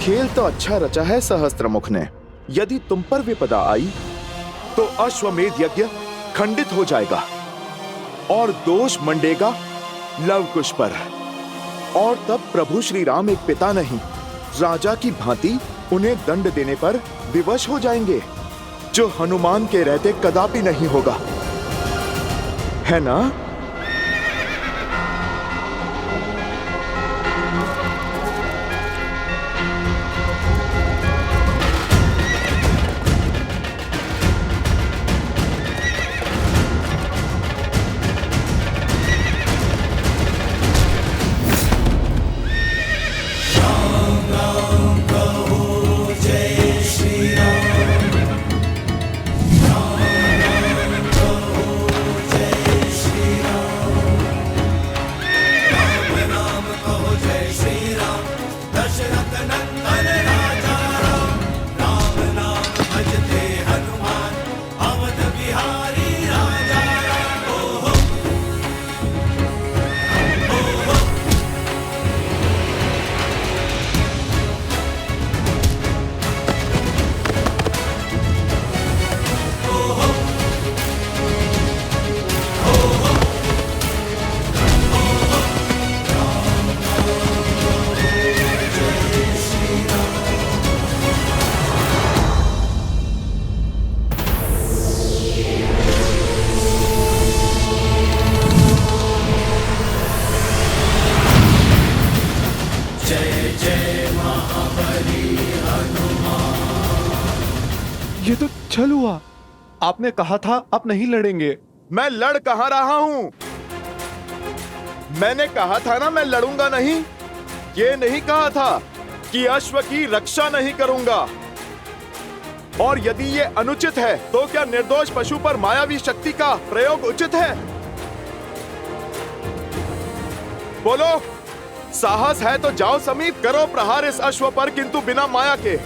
खेल तो अच्छा रचा है सहस्त्रमुख ने। यदि तुम पर विपदा आई तो अश्वमेध यज्ञ खंडित हो जाएगा और दोष मंडेगा लवकुश पर। और तब प्रभु श्री राम एक पिता नहीं, राजा की भांति उन्हें दंड देने पर विवश हो जाएंगे, जो हनुमान के रहते कदापि नहीं होगा, है ना? ये तो छल हुआ। आपने कहा था आप नहीं लड़ेंगे। मैं लड़ कहां रहा हूं? मैंने कहा था ना मैं लड़ूंगा नहीं। ये नहीं कहा था कि अश्व की रक्षा नहीं करूंगा। और यदि ये अनुचित है तो क्या निर्दोष पशु पर मायावी शक्ति का प्रयोग उचित है? बोलो, साहस है तो जाओ समीप, करो प्रहार इस अश्व पर, किंतु बिना माया के।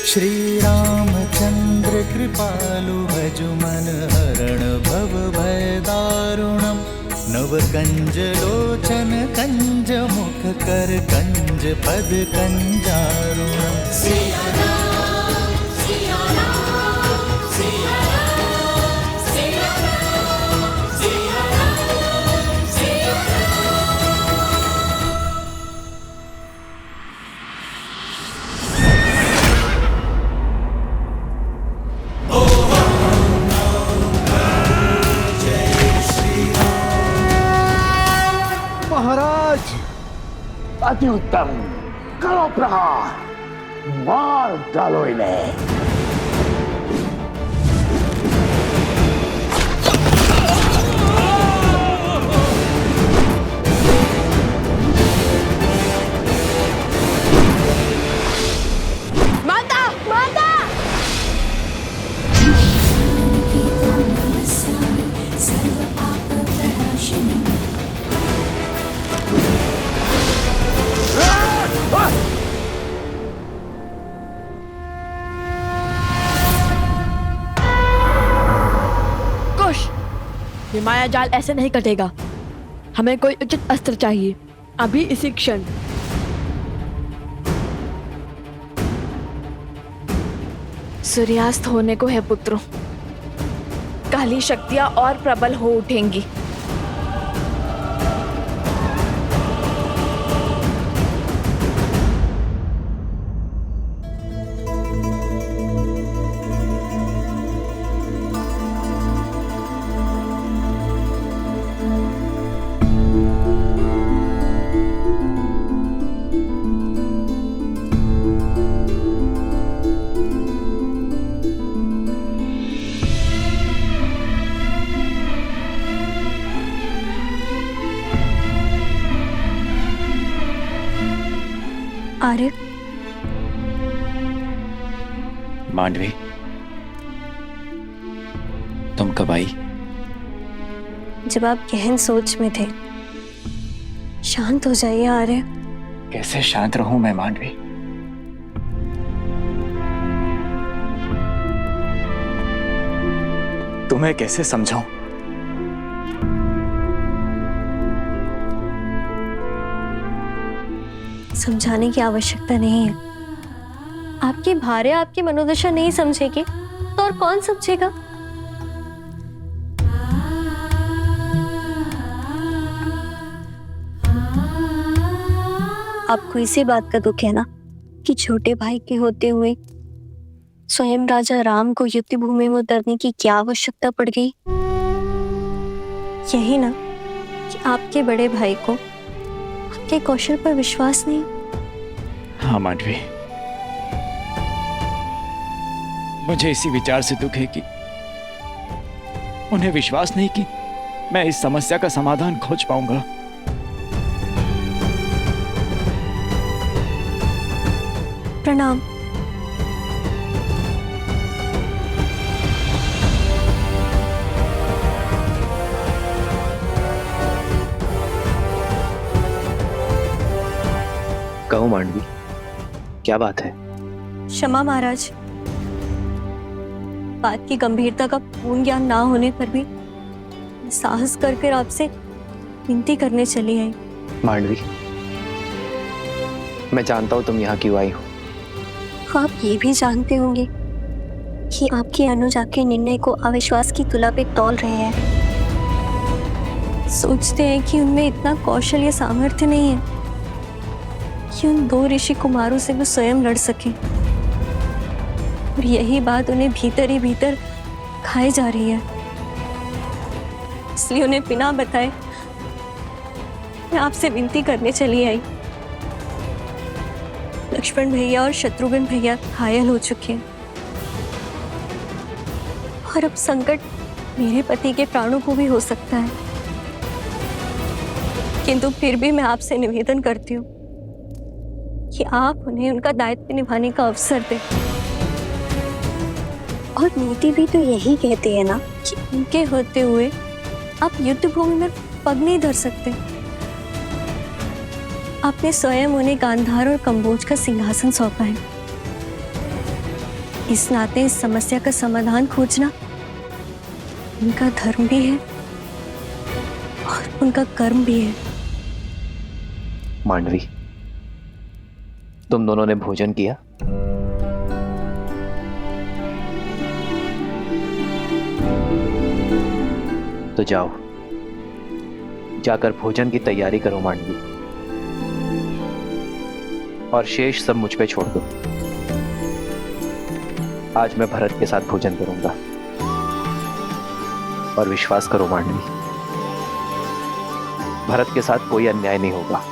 श्री रामचंद्र कृपालु भजु मन हरण भव भय दारुणम। नव कंज लोचन कंज मुख कर कंज पद कंजारुणम। सिया राम, सिया राम, सिया राम, सिया राम, सिया राम, सिया अति उत्तम, करो प्रहार, मार डालो इन्हें। माता, माता! ये माया जाल ऐसे नहीं कटेगा। हमें कोई उचित अस्त्र चाहिए, अभी इसी क्षण। सूर्यास्त होने को है पुत्रों, काली शक्तियां और प्रबल हो उठेंगी। आर्य, मांडवी, तुम कब आई? जब आप गहन सोच में थे। शांत हो जाइए आर्य। कैसे शांत रहूं मैं मांडवी? तुम्हें कैसे समझाऊं? समझाने की आवश्यकता नहीं है। आपकी भार्या आपकी मनोदशा नहीं समझेगी तो और कौन समझेगा? आपको इसी बात का दुख है ना कि छोटे भाई के होते हुए स्वयं राजा राम को युद्ध भूमि में उतरने की क्या आवश्यकता पड़ गई? यही ना कि आपके बड़े भाई को आपके कौशल पर विश्वास नहीं। हाँ मांडवी, मुझे इसी विचार से दुख है कि उन्हें विश्वास नहीं कि मैं इस समस्या का समाधान खोज पाऊंगा। प्रणाम। कहो मांडवी, क्या बात है? क्षमा महाराज, बात की गंभीरता का पूर्ण ज्ञान ना होने पर भी साहस कर आपसे विनती करने चली आई। मांडवी, मैं जानता हूं तुम यहाँ क्यों आई हो। आप ये भी जानते होंगे कि आपकी अनुजा के निर्णय को अविश्वास की तुला पे तौल रहे हैं। सोचते हैं कि उनमें इतना कौशल या सामर्थ्य नहीं है कि उन 2 ऋषि कुमारों से वो स्वयं लड़ सके, और यही बात उन्हें भीतर ही भीतर खाई जा रही है। इसलिए उन्हें बिना बताए मैं आपसे विनती करने चली आई। लक्ष्मण भैया और शत्रुघ्न भैया घायल हो चुके हैं और अब संकट मेरे पति के प्राणों को भी हो सकता है, किंतु फिर भी मैं आपसे निवेदन करती हूँ कि आप उन्हें उनका दायित्व निभाने का अवसर दें। और नीति भी तो यही कहती है ना कि उनके होते हुए आप युद्ध भूमि में पग नहीं धर सकते। आपने स्वयं उन्हें गांधार और कंबोज का सिंहासन सौंपा है। इस नाते इस समस्या का समाधान खोजना उनका धर्म भी है और उनका कर्म भी है। मांडवी, तुम दोनों ने भोजन किया? तो जाओ, जाकर भोजन की तैयारी करो मांडवी, और शेष सब मुझ पे छोड़ दो। आज मैं भरत के साथ भोजन करूंगा, और विश्वास करो मांडवी, भरत के साथ कोई अन्याय नहीं होगा।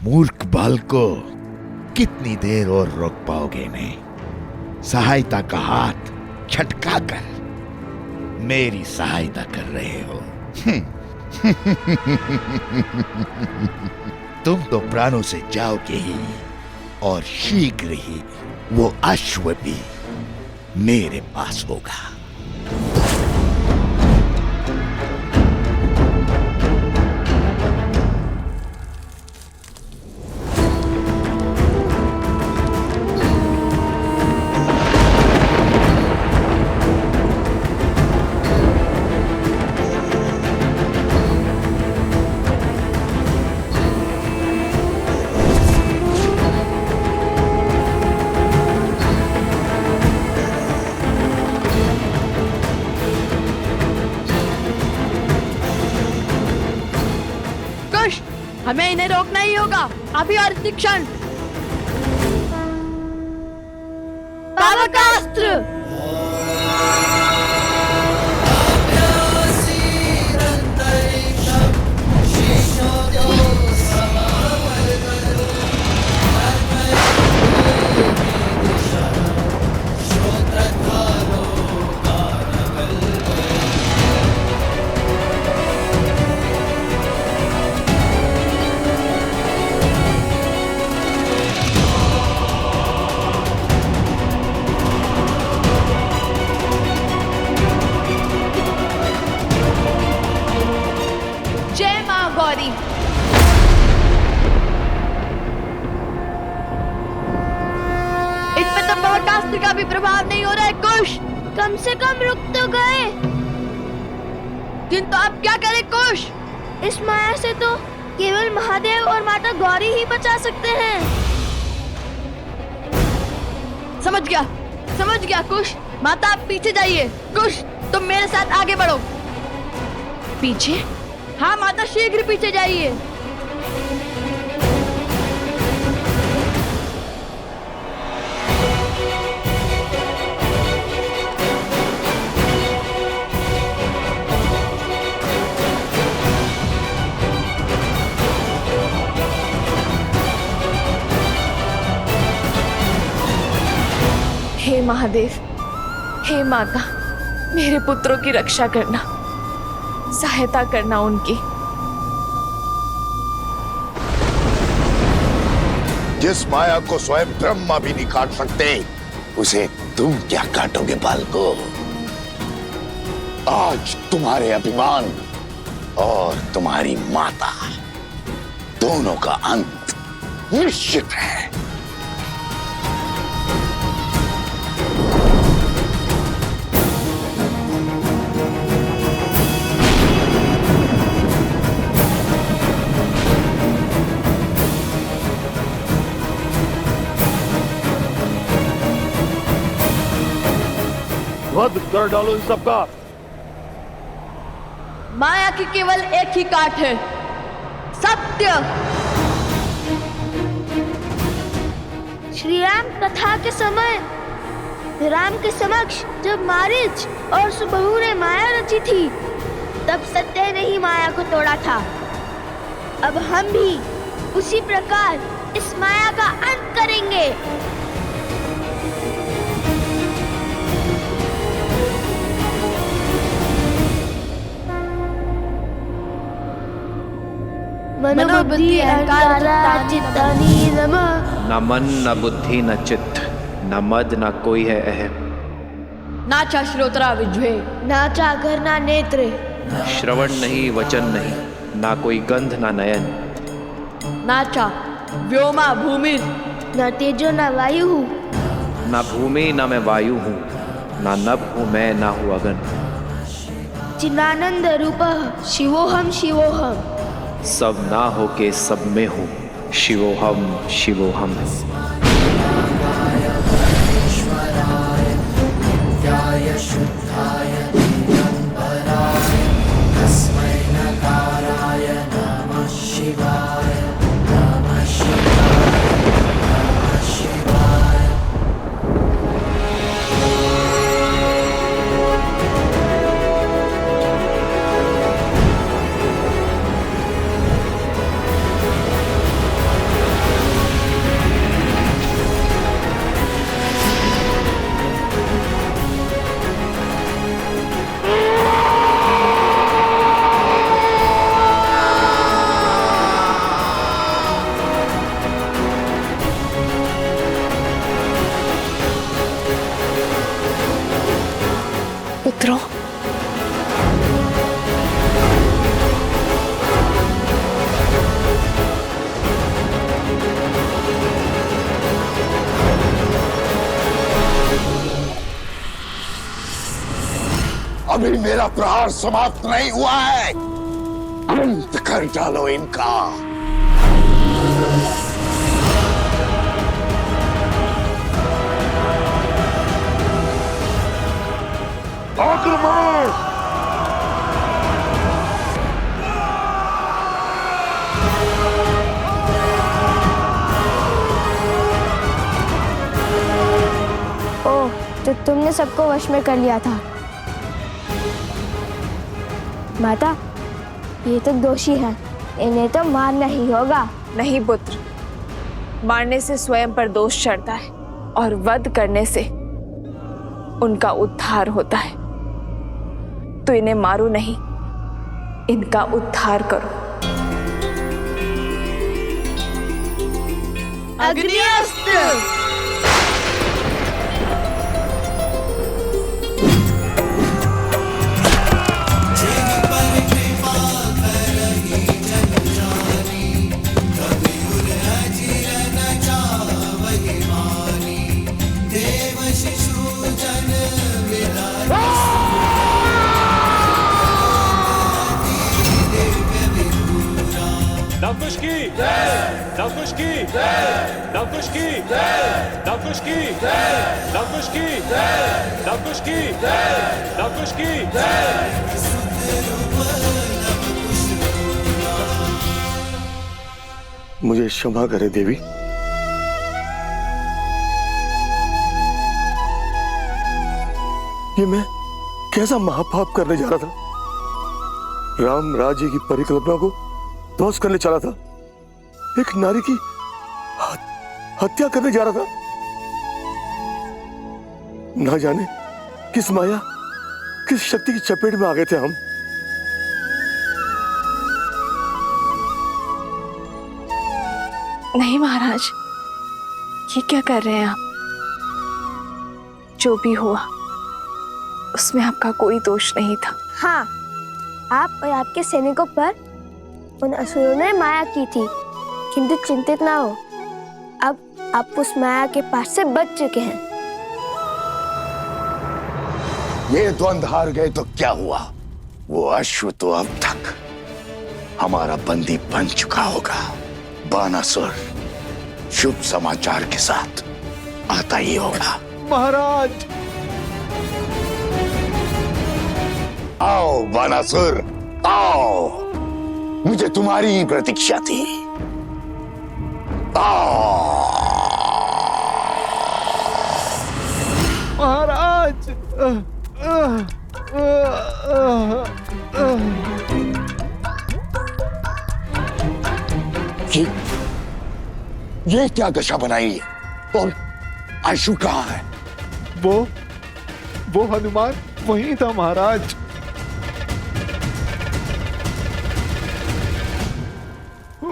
मूर्ख बालको, कितनी देर और रोक पाओगे इन्हें? सहायता का हाथ छटका कर मेरी सहायता कर रहे हो। तुम तो प्राणों से जाओगे ही, और शीघ्र ही वो अश्व भी मेरे पास होगा। हमें इन्हें रोकना ही होगा, अभी और इसी क्षण। बाबा का अस्त्र! ी भी प्रभाव नहीं हो रहा है कुश। कम से कम रुक तो गए। किंतु आप क्या करें कुश? इस माया से तो केवल महादेव और माता गौरी ही बचा सकते हैं। समझ गया कुश। माता आप पीछे जाइए। कुश तुम मेरे साथ आगे बढ़ो। पीछे? हाँ माता, शीघ्र पीछे जाइए। हे महादेव, हे माता, मेरे पुत्रों की रक्षा करना, सहायता करना उनकी। जिस माया को स्वयं ब्रह्मा भी नहीं काट सकते, उसे तुम क्या काटोगे बालको? आज तुम्हारे अभिमान और तुम्हारी माता दोनों का अंत निश्चित है। वध कर डालो इन सबका। माया की केवल एक ही काट है, सत्य। श्री राम कथा के समय राम के समक्ष जब मारीच और सुबहू ने माया रची थी, तब सत्य ने ही माया को तोड़ा था। अब हम भी उसी प्रकार इस माया का अंत करेंगे। मनोबुद्धि अहंकार चित्तानि नमः। न मन न बुद्धि न चित्त, न मद न कोई है अहम। नाचा श्रोत्रा विज्वे, नाचा घर ना नेत्र। श्रवण नहीं, वचन नहीं, ना कोई गंध ना नयन। नाचा व्योमा भूमि, न तेजो न वायु। ना भूमि ना मैं वायु हूँ, ना नभ हूँ मैं, ना हूँ अगन। चिदानंद रूपः शिवोहम शिवोहम। सब ना हो के सब में हूँ, शिवोहम शिवोहम। पुत्रों, अभी मेरा प्रहार समाप्त नहीं हुआ है। अंत कर डालो इनका। आक्रमण! ओह, तो तुमने सबको वश में कर लिया था। माता, ये तो दोषी है, इन्हें तो मारना ही होगा। नहीं पुत्र, मारने से स्वयं पर दोष चढ़ता है और वध करने से उनका उद्धार होता है। तो इन्हें मारो नहीं, इनका उद्धार करो। अग्निअस्त्र। शिशु की लवकुश की लवकुश की लवकुश की लवकुश की लवकुश की लवकुश की मुझे क्षमा करे देवी। ये मैं कैसा महापाप करने जा रहा था। राम राज्य की परिकल्पना को ध्वस्त करने चला था। एक नारी की हत्या करने जा रहा था। ना जाने किस माया किस शक्ति की चपेट में आ गए थे हम। नहीं महाराज, ये क्या कर रहे हैं आप? जो भी हुआ उसमें आपका कोई दोष नहीं था। हाँ, आप और आपके सैनिकों पर उन असुरों ने माया की थी, किंतु चिंतित ना हो, अब आप उस माया के पास से बच चुके हैं। ये द्वंद्व हार गए तो क्या हुआ? वो अश्व तो अब तक हमारा बंदी बन चुका होगा। बानासुर शुभ समाचार के साथ आता ही होगा। महाराज, आओ बानासुर, आओ, मुझे तुम्हारी ही प्रतीक्षा थी। आओ महाराज। ये क्या दशा बनाई है? और आशु कहाँ है? वो हनुमान वहीं था महाराज।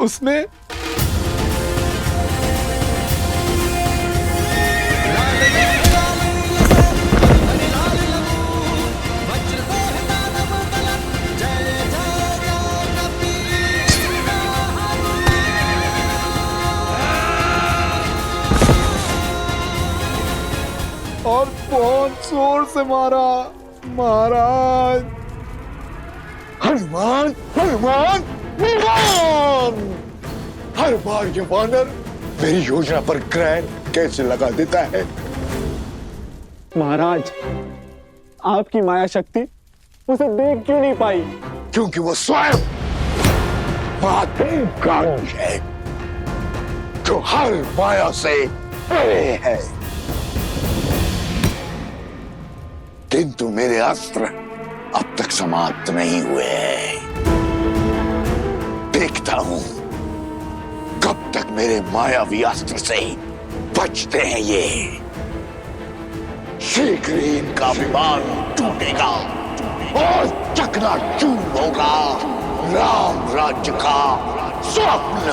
उसने और बहुत जोर से मारा महाराज। हनुमान, हनुमान, हनुमान! हर बार ये वानर मेरी योजना पर ग्रहण कैसे लगा देता है? महाराज, आपकी माया शक्ति उसे देख क्यों नहीं पाई? क्योंकि वो स्वयं महादेव है, जो हर माया से परे है। किंतु मेरे अस्त्र अब तक समाप्त नहीं हुए हैं। देखता हूं कब तक मेरे मायावी अस्त्र से बचते हैं ये। शीघ्र ही इनका विमान टूटेगा और चकनाचूर होगा राम राज्य का स्वप्न।